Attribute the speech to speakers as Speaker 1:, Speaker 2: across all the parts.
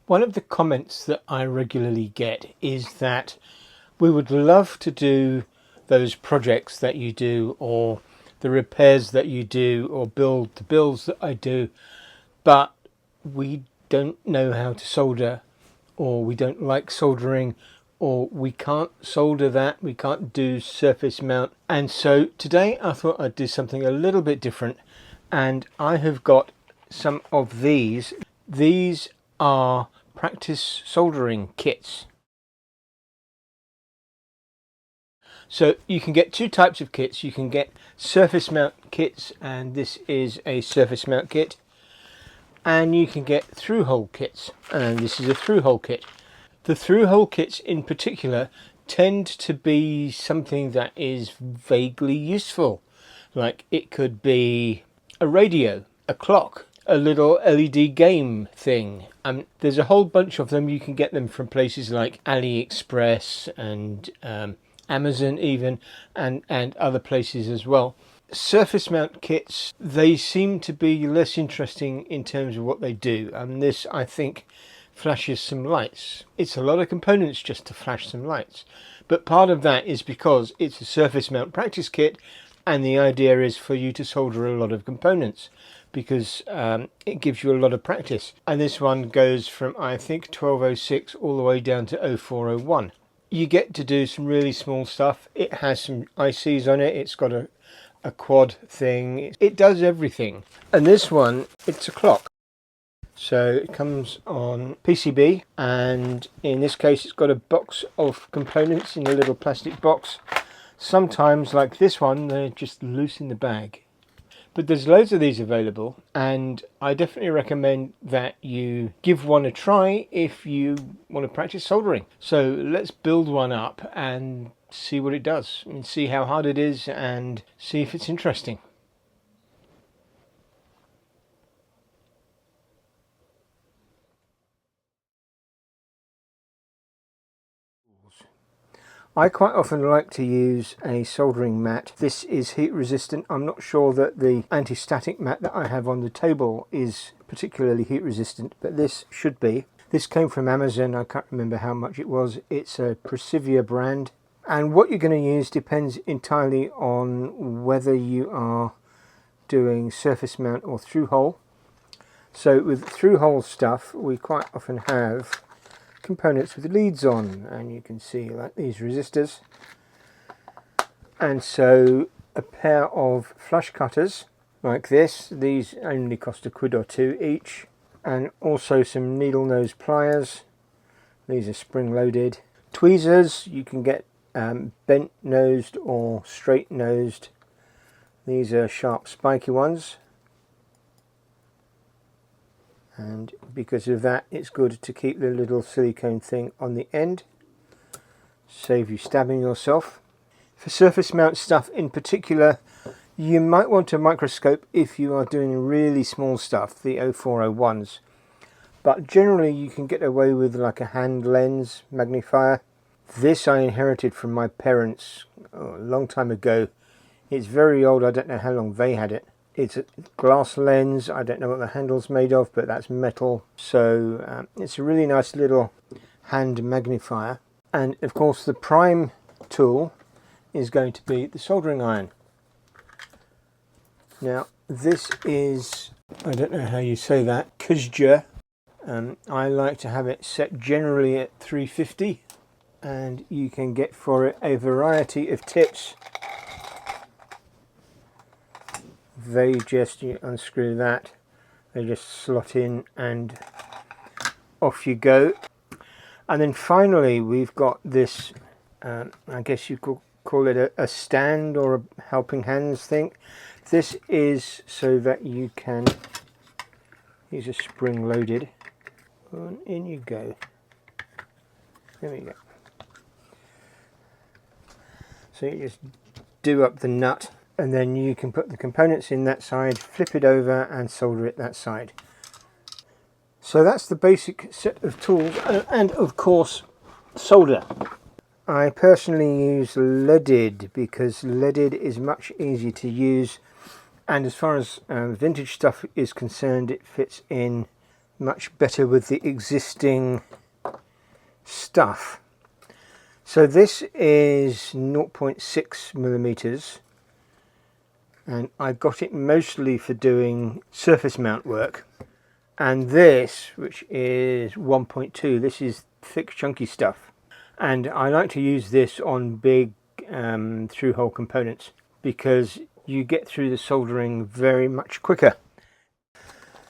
Speaker 1: One of the comments that I regularly get is that we would love to do those projects that you do, or the repairs that you do, or build the builds that I do, but we don't know how to solder, or we don't like soldering, or we can't solder that, we can't do surface mount. And so today I thought I'd do something a little bit different, and I have got some of these. These are practice soldering kits. So you can get two types of kits. You can get surface mount kits, and this is a surface mount kit, and you can get through hole kits, and this is a through hole kit. The through hole kits in particular tend to be something that is vaguely useful, like it could be a radio, a clock, a little LED game thing. There's a whole bunch of them. You can get them from places like AliExpress and Amazon even, and other places as well. Surface mount kits, they seem to be less interesting in terms of what they do, and this, I think, flashes some lights. It's a lot of components just to flash some lights, but part of that is because it's a surface mount practice kit, and the idea is for you to solder a lot of components, because it gives you a lot of practice. And this one goes from, I think, 1206 all the way down to 0401. You get to do some really small stuff. It has some ICs on it. It's got a quad thing. It does everything. And this one, it's a clock. So it comes on PCB, and in this case it's got a box of components in a little plastic box. Sometimes, like this one, they're just loose in the bag. But there's loads of these available, and I definitely recommend that you give one a try if you want to practice soldering. So let's build one up and see what it does, and see how hard it is, and see if it's interesting. I quite often like to use a soldering mat. This is heat resistant. I'm not sure that the anti-static mat that I have on the table is particularly heat resistant, but this should be. This came from Amazon. I can't remember how much it was. It's a Prerequisites brand. And what you're going to use depends entirely on whether you are doing surface mount or through hole. So with through hole stuff, we quite often have components with leads on, and you can see like these resistors, and so a pair of flush cutters like this. These only cost £1 or £2 each, and also some needle nose pliers. These are spring loaded. Tweezers, you can get bent nosed or straight nosed. These are sharp spiky ones, and because of that it's good to keep the little silicone thing on the end, save you stabbing yourself. For surface mount stuff in particular, you might want a microscope if you are doing really small stuff, the 0401s, but generally you can get away with like a hand lens magnifier. This I inherited from my parents a long time ago. It's very old. I don't know how long they had it. It's a glass lens. I don't know what the handle's made of, but that's metal. So it's a really nice little hand magnifier. And of course the prime tool is going to be the soldering iron. Now this is, I don't know how you say that, Kuzja. I like to have it set generally at 350, and you can get for it a variety of tips. They just, you unscrew that, they just slot in and off you go. And then finally we've got this, I guess you could call it a stand or a helping hands thing. This is so that you can, these are spring loaded, and in you go. There we go. So you just do up the nut, and then you can put the components in that side, flip it over and solder it that side. So that's the basic set of tools, and of course solder. I personally use leaded because leaded is much easier to use, and as far as vintage stuff is concerned, it fits in much better with the existing stuff. So this is 0.6 millimeters, and I got it mostly for doing surface mount work. And this, which is 1.2, this is thick chunky stuff, and I like to use this on big through-hole components because you get through the soldering very much quicker.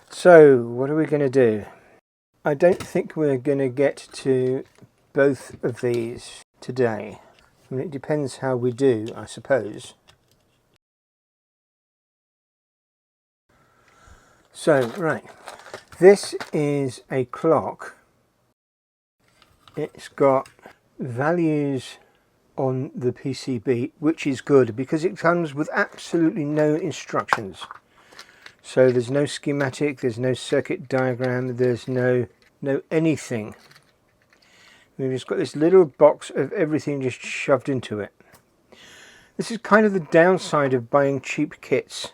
Speaker 1: So what are we going to do? I don't think we're going to get to both of these today. I mean, it depends how we do, I suppose. So, right, this is a clock. It's got values on the PCB, which is good because it comes with absolutely no instructions. So there's no schematic, there's no circuit diagram, there's no anything. We've just got this little box of everything just shoved into it. This is kind of the downside of buying cheap kits.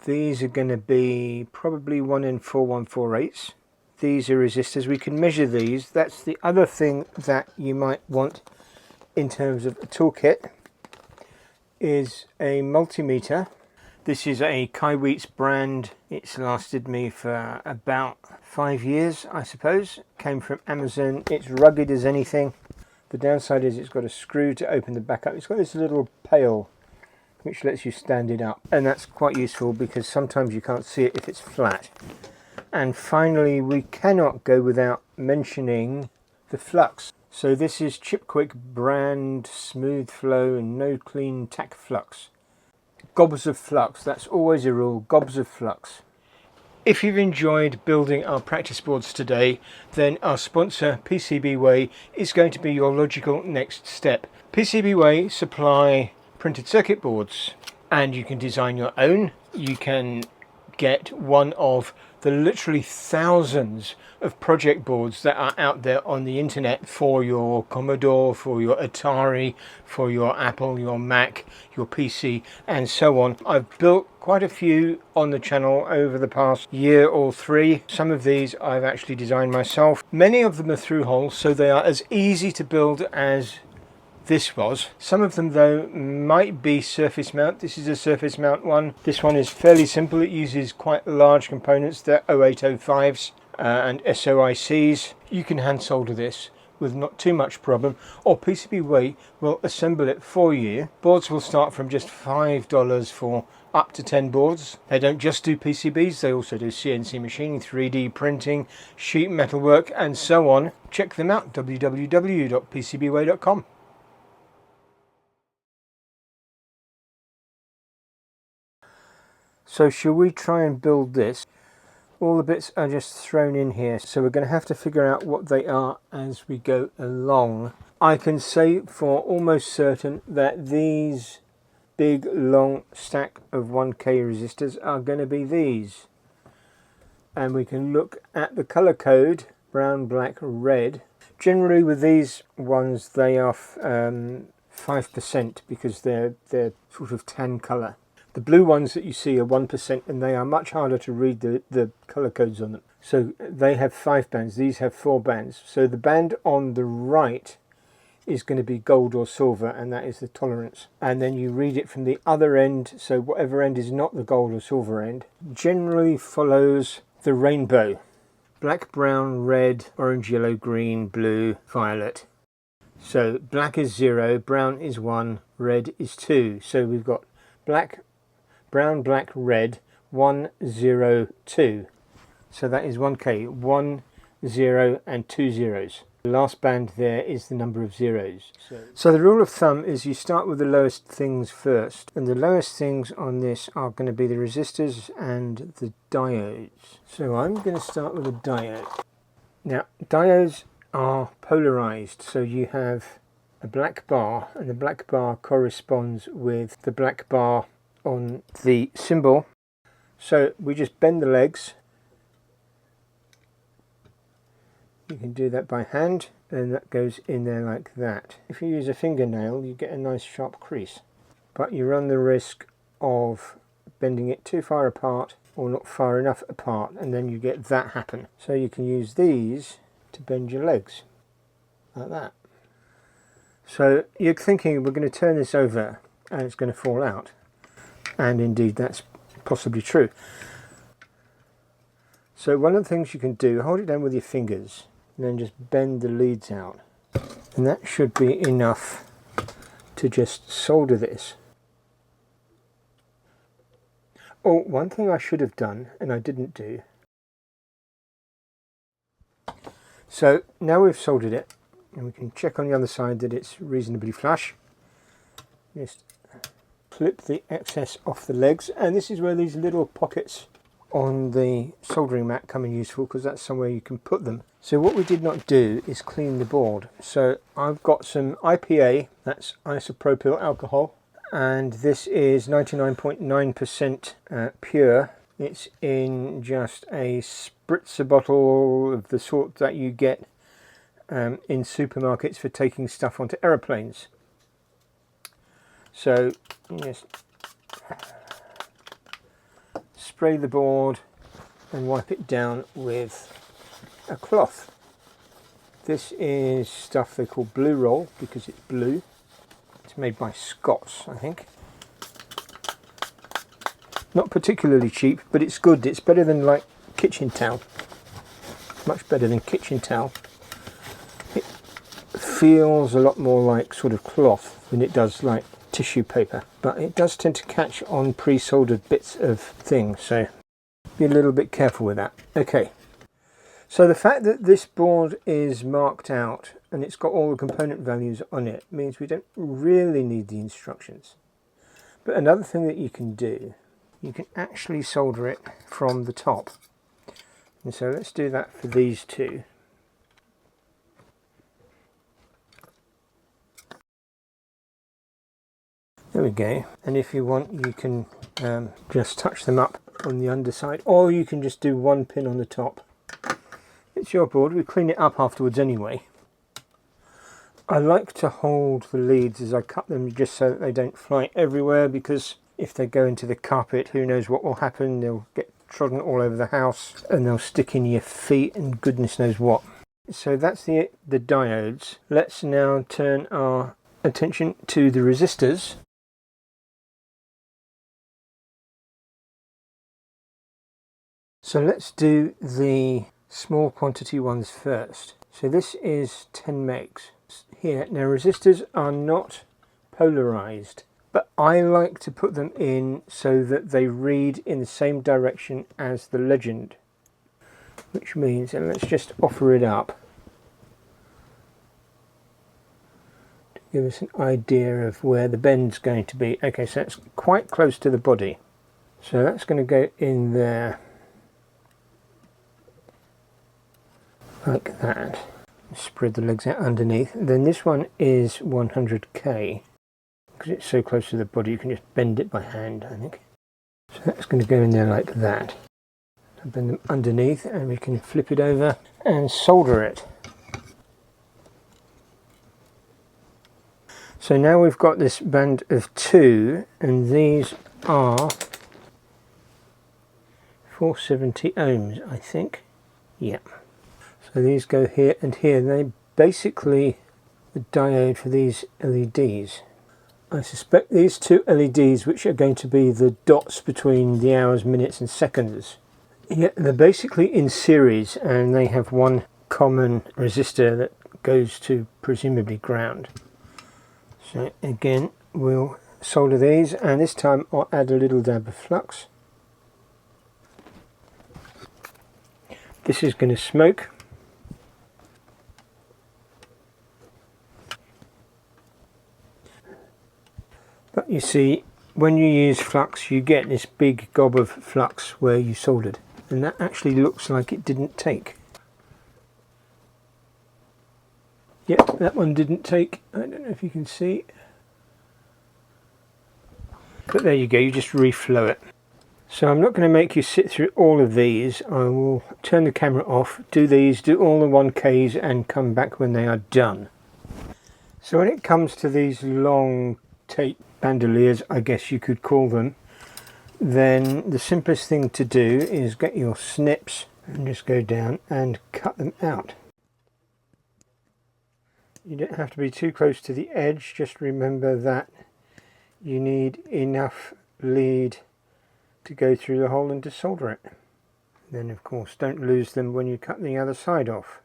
Speaker 1: These are going to be probably 1N4148s. These are resistors. We can measure these. That's the other thing that you might want in terms of a toolkit, is a multimeter. This is a Kaiweets brand. It's lasted me for about 5 years, I suppose. Came from Amazon. It's rugged as anything. The downside is it's got a screw to open the back up. It's got this little pail which lets you stand it up, and that's quite useful because sometimes you can't see it if it's flat. And finally, we cannot go without mentioning the flux. So this is Chipquik brand smooth flow and no clean tack flux. Gobs of flux, that's always a rule, gobs of flux. If you've enjoyed building our practice boards today, then our sponsor PCBWay is going to be your logical next step. PCBWay supply printed circuit boards, and you can design your own. You can get one of the literally thousands of project boards that are out there on the internet for your Commodore, for your Atari, for your Apple, your Mac, your PC, and so on. I've built quite a few on the channel over the past year or 3. Some of these I've actually designed myself. Many of them are through holes, so they are as easy to build as this was. Some of them though might be surface mount. This is a surface mount one. This one is fairly simple. It uses quite large components. They're 0805s and SOICs. You can hand solder this with not too much problem, or PCBWay will assemble it for you. Boards will start from just $5 for up to 10 boards. They don't just do PCBs, they also do CNC machining, 3D printing, sheet metal work, and so on. Check them out, www.pcbway.com. So shall we try and build this? All the bits are just thrown in here, so we're going to have to figure out what they are as we go along. I can say for almost certain that these big long stack of 1K resistors are going to be these. And we can look at the color code, brown, black, red. Generally with these ones they are 5% because they're sort of tan color. The blue ones that you see are 1%, and they are much harder to read the color codes on them. So they have 5 bands, these have 4 bands. So the band on the right is going to be gold or silver, and that is the tolerance. And then you read it from the other end, so whatever end is not the gold or silver end generally follows the rainbow. Black, brown, red, orange, yellow, green, blue, violet. So black is 0, brown is 1, red is 2. So we've got black, brown, black, red, 1, 0, 2. So that is 1K, 1, 0 and 2 zeros. The last band there is the number of zeros. So the rule of thumb is you start with the lowest things first, and the lowest things on this are going to be the resistors and the diodes. So I'm going to start with a diode. Now diodes are polarized, so you have a black bar, and the black bar corresponds with the black bar on the symbol. So we just bend the legs. You can do that by hand, and that goes in there like that. If you use a fingernail you get a nice sharp crease, but you run the risk of bending it too far apart or not far enough apart, and then you get that happen. So you can use these to bend your legs like that. So you're thinking we're going to turn this over and it's going to fall out, and indeed that's possibly true. So one of the things you can do, hold it down with your fingers and then just bend the leads out, and that should be enough to just solder this. Oh, one thing I should have done and I didn't do. So now we've soldered it, and we can check on the other side that it's reasonably flush. Just clip the excess off the legs, and this is where these little pockets on the soldering mat come in useful, because that's somewhere you can put them. So what we did not do is clean the board. So I've got some IPA, that's isopropyl alcohol, and this is 99.9% pure. It's in just a spritzer bottle of the sort that you get in supermarkets for taking stuff onto aeroplanes. So just spray the board and wipe it down with a cloth. This is stuff they call blue roll because it's blue. It's made by Scots, I think. Not particularly cheap, but it's good. It's better than like kitchen towel. Much better than kitchen towel. It feels a lot more like sort of cloth than it does like tissue paper, but it does tend to catch on pre-soldered bits of things, so be a little bit careful with that. Okay, so the fact that this board is marked out and it's got all the component values on it means we don't really need the instructions. But another thing that you can do, you can actually solder it from the top. And so let's do that for these two. There we go. And if you want, you can just touch them up on the underside, or you can just do one pin on the top. It's your board. We clean it up afterwards anyway. I like to hold the leads as I cut them just so that they don't fly everywhere, because if they go into the carpet, who knows what will happen. They'll get trodden all over the house and they'll stick in your feet and goodness knows what. So that's the diodes. Let's now turn our attention to the resistors. So let's do the small quantity ones first. So this is 10 megs. Here, now resistors are not polarized, but I like to put them in so that they read in the same direction as the legend, which means, and let's just offer it up to give us an idea of where the bend's going to be. Okay, so it's quite close to the body, so that's going to go in there like that. Spread the legs out underneath. Then this one is 100k. Because it's so close to the body, you can just bend it by hand, I think. So that's going to go in there like that. I'll bend them underneath, and we can flip it over and solder it. So now we've got this band of 2, and these are 470 ohms, I think. Yeah. So these go here and here. They basically the diode for these LEDs. I suspect these two LEDs, which are going to be the dots between the hours, minutes and seconds, yeah, they're basically in series, and they have one common resistor that goes to presumably ground. So again, we'll solder these, and this time I'll add a little dab of flux. This is going to smoke. But you see, when you use flux, you get this big gob of flux where you soldered, and that actually looks like it didn't take. Yep, that one didn't take. I don't know if you can see, but there you go, you just reflow it. So I'm not going to make you sit through all of these. I will turn the camera off, do these, do all the 1Ks and come back when they are done. So when it comes to these long tape bandoliers, I guess you could call them, then the simplest thing to do is get your snips and just go down and cut them out. You don't have to be too close to the edge, just remember that you need enough lead to go through the hole and to solder it. Then of course don't lose them when you cut the other side off.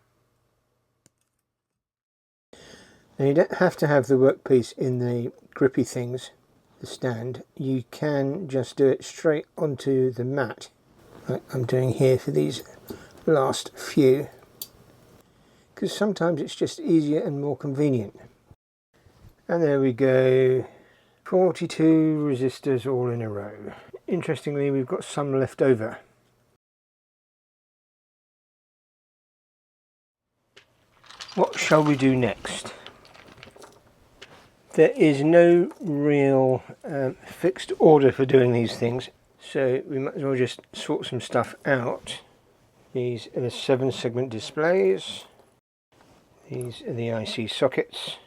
Speaker 1: Now you don't have to have the workpiece in the grippy things, the stand. You can just do it straight onto the mat, like I'm doing here for these last few, because sometimes it's just easier and more convenient. And there we go, 42 resistors all in a row. Interestingly, we've got some left over. What shall we do next? There is no real fixed order for doing these things, so we might as well just sort some stuff out. These are the 7-segment displays. These are the IC sockets.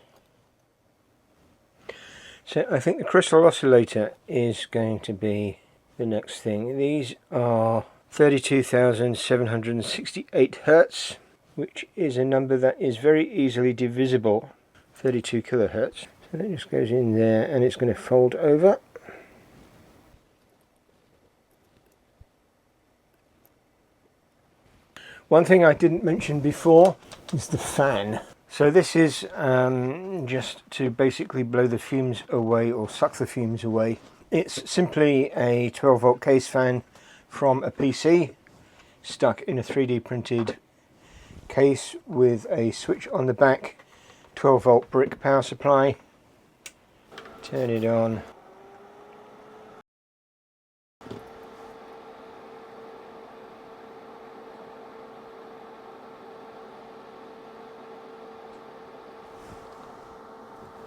Speaker 1: So I think the crystal oscillator is going to be the next thing. These are 32,768 Hertz, which is a number that is very easily divisible, 32 kilohertz. So that just goes in there and it's going to fold over. One thing I didn't mention before is the fan. So this is just to basically blow the fumes away or suck the fumes away. It's simply a 12 volt case fan from a PC stuck in a 3D printed case with a switch on the back, 12 volt brick power supply. Turn it on.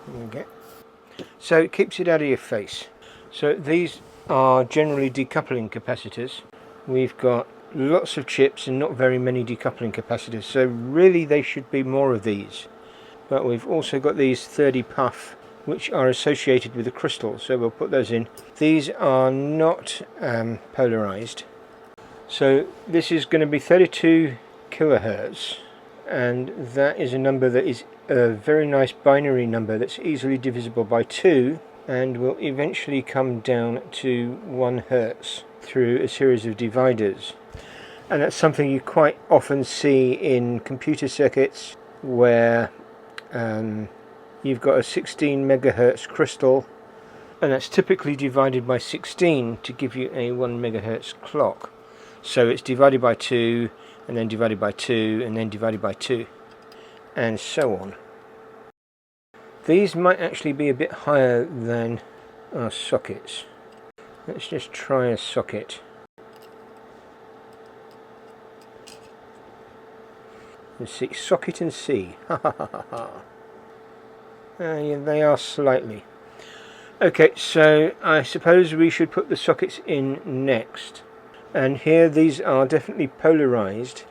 Speaker 1: There we go. So it keeps it out of your face. So these are generally decoupling capacitors. We've got lots of chips and not very many decoupling capacitors, so really they should be more of these. But we've also got these 30 puff which are associated with the crystal, so we'll put those in. These are not polarized. So this is going to be 32 kilohertz, and that is a number that is a very nice binary number that's easily divisible by 2 and will eventually come down to 1 hertz through a series of dividers. And that's something you quite often see in computer circuits where you've got a 16 megahertz crystal, and that's typically divided by 16 to give you a 1 megahertz clock. So it's divided by 2 and then divided by 2 and then divided by 2 and so on. These might actually be a bit higher than our sockets. Let's just try a socket. Let's see, socket and C. Ha ha ha ha ha. Yeah, they are slightly. Okay, so I suppose we should put the sockets in next. And here these are definitely polarized.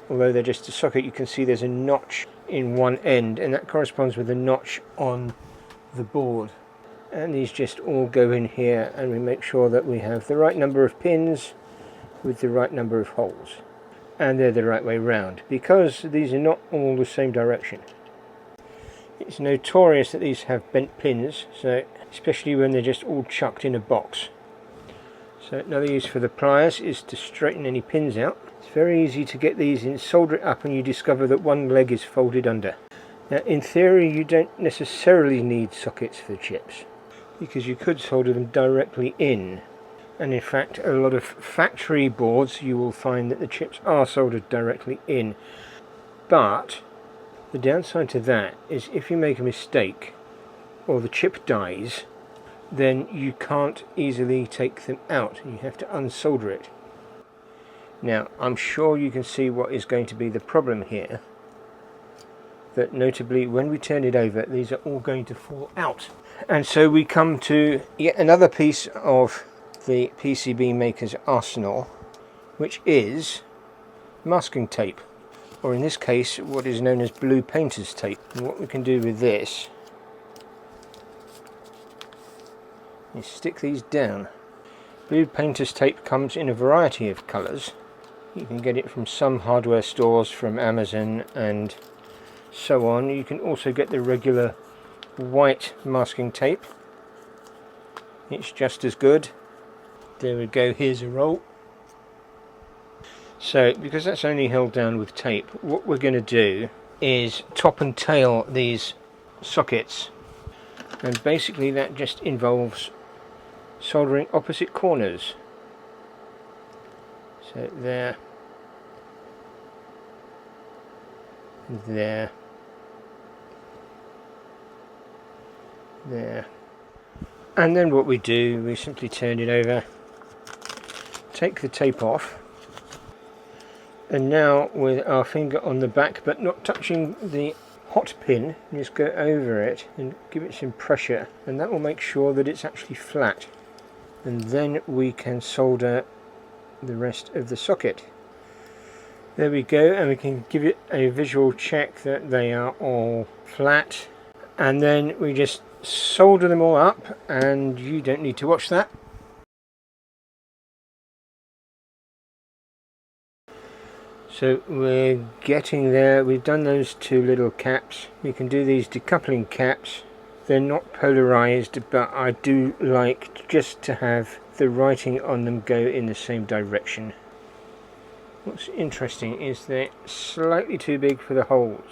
Speaker 1: Although they're just a socket, you can see there's a notch in one end, and that corresponds with the notch on the board. And these just all go in here, and we make sure that we have the right number of pins with the right number of holes. And they're the right way round, because these are not all the same direction. It's notorious that these have bent pins, so especially when they're just all chucked in a box. So another use for the pliers is to straighten any pins out. It's very easy to get these in, solder it up, and you discover that one leg is folded under. Now in theory you don't necessarily need sockets for chips, because you could solder them directly in. And in fact a lot of factory boards you will find that the chips are soldered directly in. But the downside to that is if you make a mistake or the chip dies, then you can't easily take them out. You have to unsolder it. Now I'm sure you can see what is going to be the problem here, that notably when we turn it over these are all going to fall out. And so we come to yet another piece of the PCB maker's arsenal, which is masking tape, or in this case what is known as blue painter's tape. And what we can do with this is stick these down. Blue painter's tape comes in a variety of colours. You can get it from some hardware stores, from Amazon and so on. You can also get the regular white masking tape. It's just as good. There we go, here's a roll. So because that's only held down with tape, what we're going to do is top and tail these sockets, and basically that just involves soldering opposite corners. So there, there, there, and then what we do, we simply turn it over, take the tape off, and now with our finger on the back but not touching the hot pin, just go over it and give it some pressure, and that will make sure that it's actually flat, and then we can solder the rest of the socket. There we go, and we can give it a visual check that they are all flat, and then we just solder them all up, and you don't need to watch that. So we're getting there. We've done those two little caps. We can do these decoupling caps. They're not polarized, but I do like just to have the writing on them go in the same direction. What's interesting is they're slightly too big for the holes,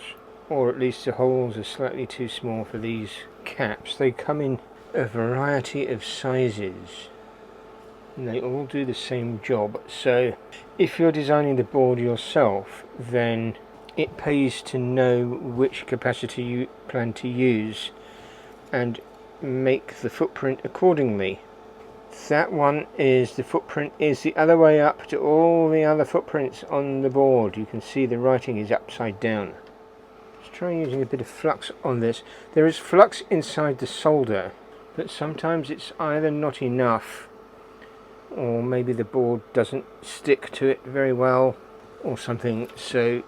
Speaker 1: or at least the holes are slightly too small for these caps. They come in a variety of sizes, and they all do the same job. So if you're designing the board yourself, then it pays to know which capacitor you plan to use and make the footprint accordingly. That one is, the footprint is the other way up to all the other footprints on the board. You can see the writing is upside down. Let's try using a bit of flux on this. There is flux inside the solder, but sometimes it's either not enough, or maybe the board doesn't stick to it very well or something. So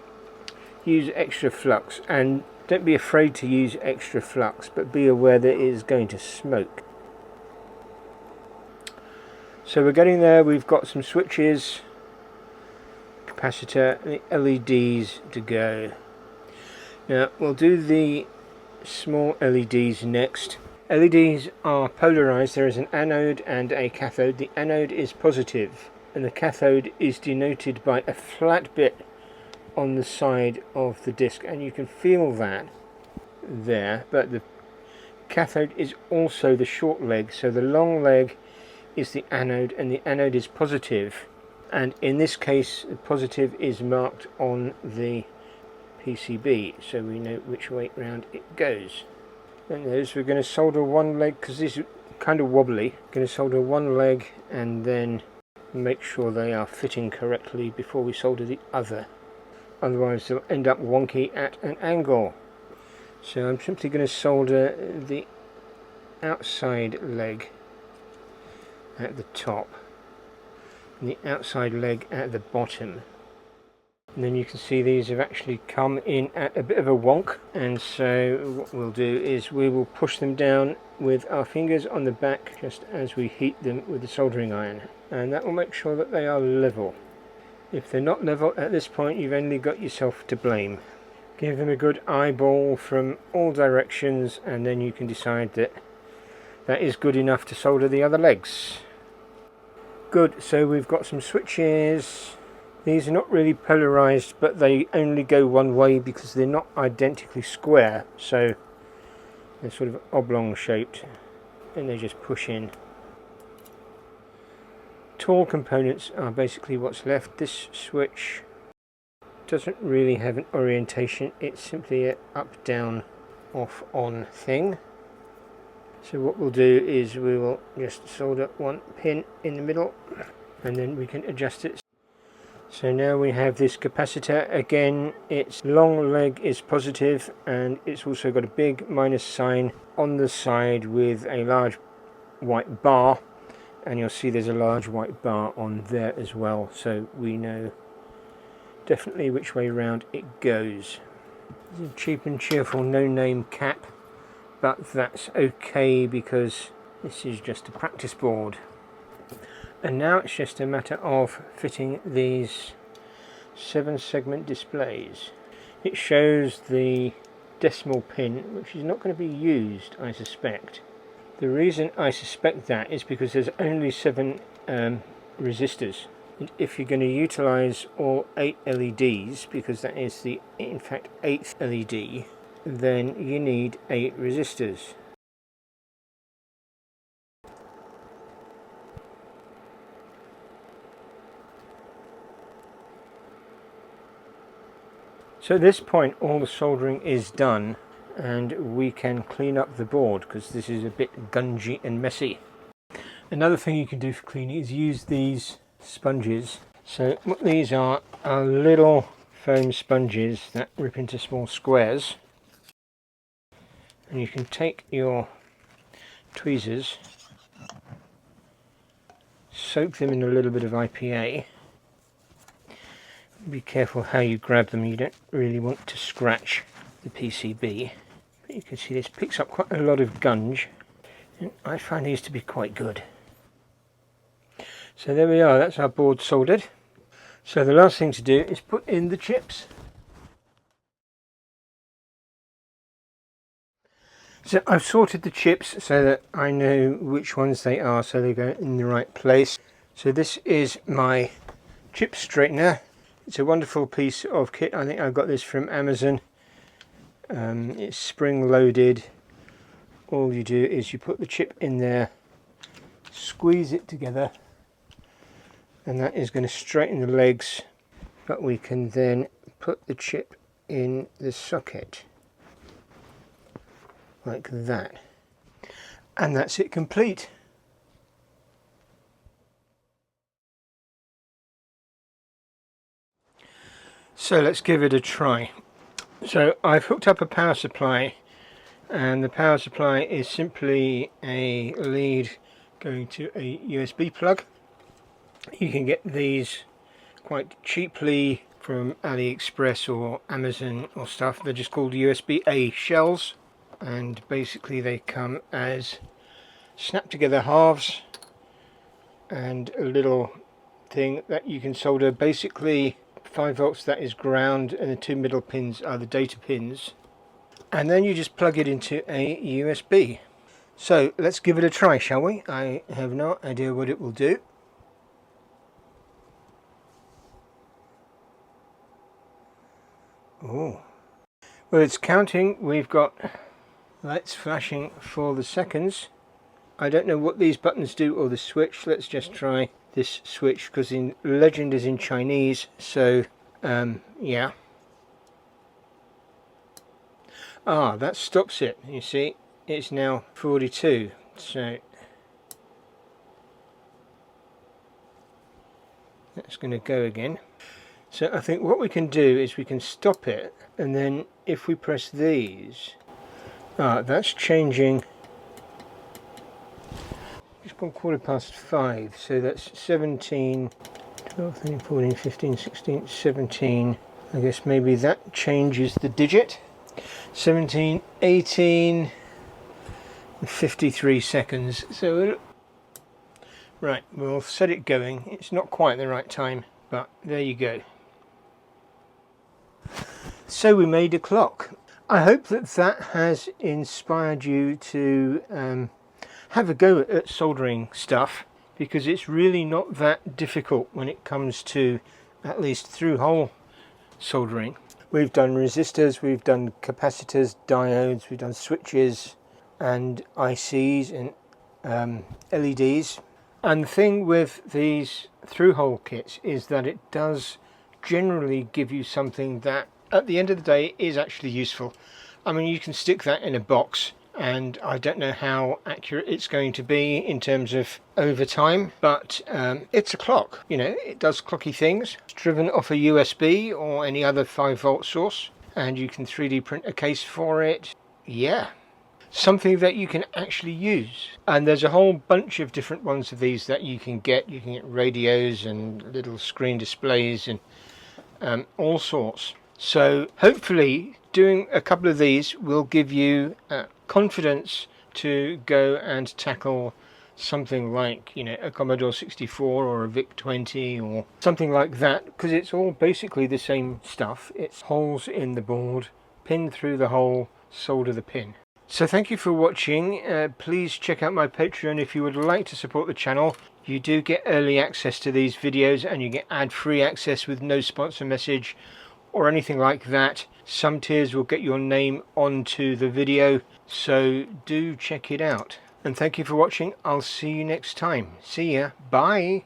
Speaker 1: use extra flux, and don't be afraid to use extra flux, but be aware that it is going to smoke. So we're getting there. We've got some switches, capacitor, and the LEDs to go. Now we'll do the small LEDs next. LEDs are polarized. There is an anode and a cathode. The anode is positive and the cathode is denoted by a flat bit on the side of the disc, and you can feel that there, but the cathode is also the short leg, so the long leg is the anode, and the anode is positive, and in this case the positive is marked on the PCB, so we know which way round it goes. And those, we're going to solder one leg because this is kind of wobbly. Going to solder one leg and then make sure they are fitting correctly before we solder the other, otherwise they'll end up wonky at an angle. So I'm simply going to solder the outside leg at the top and the outside leg at the bottom, and then you can see these have actually come in at a bit of a wonk, and so what we'll do is we will push them down with our fingers on the back just as we heat them with the soldering iron, and that will make sure that they are level. If they're not level at this point, you've only got yourself to blame. Give them a good eyeball from all directions, and then you can decide that that is good enough to solder the other legs. Good, so we've got some switches. These are not really polarized, but they only go one way because they're not identically square, so they're sort of oblong shaped and they just push in. Tall components are basically what's left. This switch doesn't really have an orientation, it's simply an up, down, off, on thing. So what we'll do is we will just solder one pin in the middle and then we can adjust it. So now we have this capacitor. Again, its long leg is positive and it's also got a big minus sign on the side with a large white bar, and you'll see there's a large white bar on there as well, so we know definitely which way round it goes. It's a cheap and cheerful no-name cap, but that's okay because this is just a practice board. And now it's just a matter of fitting these 7-segment displays. It shows the decimal pin, which is not going to be used, I suspect. The reason I suspect that is because there's only 7 resistors. And if you're going to utilize all 8 LEDs, because that is the, in fact, 8th LED, then you need 8 resistors. So at this point all the soldering is done and we can clean up the board because this is a bit gungy and messy. Another thing you can do for cleaning is use these sponges. So what these are little foam sponges that rip into small squares, and you can take your tweezers, soak them in a little bit of IPA. Be careful how you grab them, you don't really want to scratch the PCB. But you can see this picks up quite a lot of gunge, and I find these to be quite good. So there we are, that's our board soldered. So the last thing to do is put in the chips. So I've sorted the chips so that I know which ones they are, so they go in the right place. So this is my chip straightener. It's a wonderful piece of kit. I think I got this from Amazon. It's spring loaded. All you do is you put the chip in there, squeeze it together, and that is going to straighten the legs. But we can then put the chip in the socket like that, and that's it complete. So let's give it a try. So I've hooked up a power supply, and the power supply is simply a lead going to a USB plug. You can get these quite cheaply from AliExpress or Amazon or stuff. They're just called USB-A shells, and basically they come as snap together halves and a little thing that you can solder. Basically 5 volts, that is ground, and the 2 middle pins are the data pins, and then you just plug it into a USB. So let's give it a try, shall we? I have no idea what it will do. Oh, well, it's counting. We've got lights flashing for the seconds. I don't know what these buttons do or the switch. Let's just try this switch because the legend is in Chinese, so yeah. That stops it. You see, it's now 42, so that's going to go again. So I think what we can do is we can stop it, and then if we press these, that's changing. It's gone 5:15, so that's 17, 12, 13, 14, 15, 16, 17. I guess maybe that changes the digit. 17, 18, 53 seconds. So, right, we'll set it going. It's not quite the right time, but there you go. So we made a clock. I hope that that has inspired you to have a go at soldering stuff, because it's really not that difficult when it comes to at least through-hole soldering. We've done resistors, we've done capacitors, diodes, we've done switches and ICs and LEDs. And the thing with these through-hole kits is that it does generally give you something that at the end of the day is actually useful. I mean, you can stick that in a box, and I don't know how accurate it's going to be in terms of over time, but it's a clock. You know, it does clocky things. It's driven off a USB or any other 5-volt source, and you can 3D print a case for it. Yeah, something that you can actually use. And there's a whole bunch of different ones of these that you can get. You can get radios and little screen displays and all sorts. So hopefully doing a couple of these will give you confidence to go and tackle something like, you know, a Commodore 64 or a VIC-20 or something like that, because it's all basically the same stuff. It's holes in the board, pin through the hole, solder the pin. So thank you for watching. Please check out my Patreon if you would like to support the channel. You do get early access to these videos, and you get ad-free access with no sponsor message or anything like that. Some tiers will get your name onto the video, so do check it out. And thank you for watching. I'll see you next time. See ya. Bye.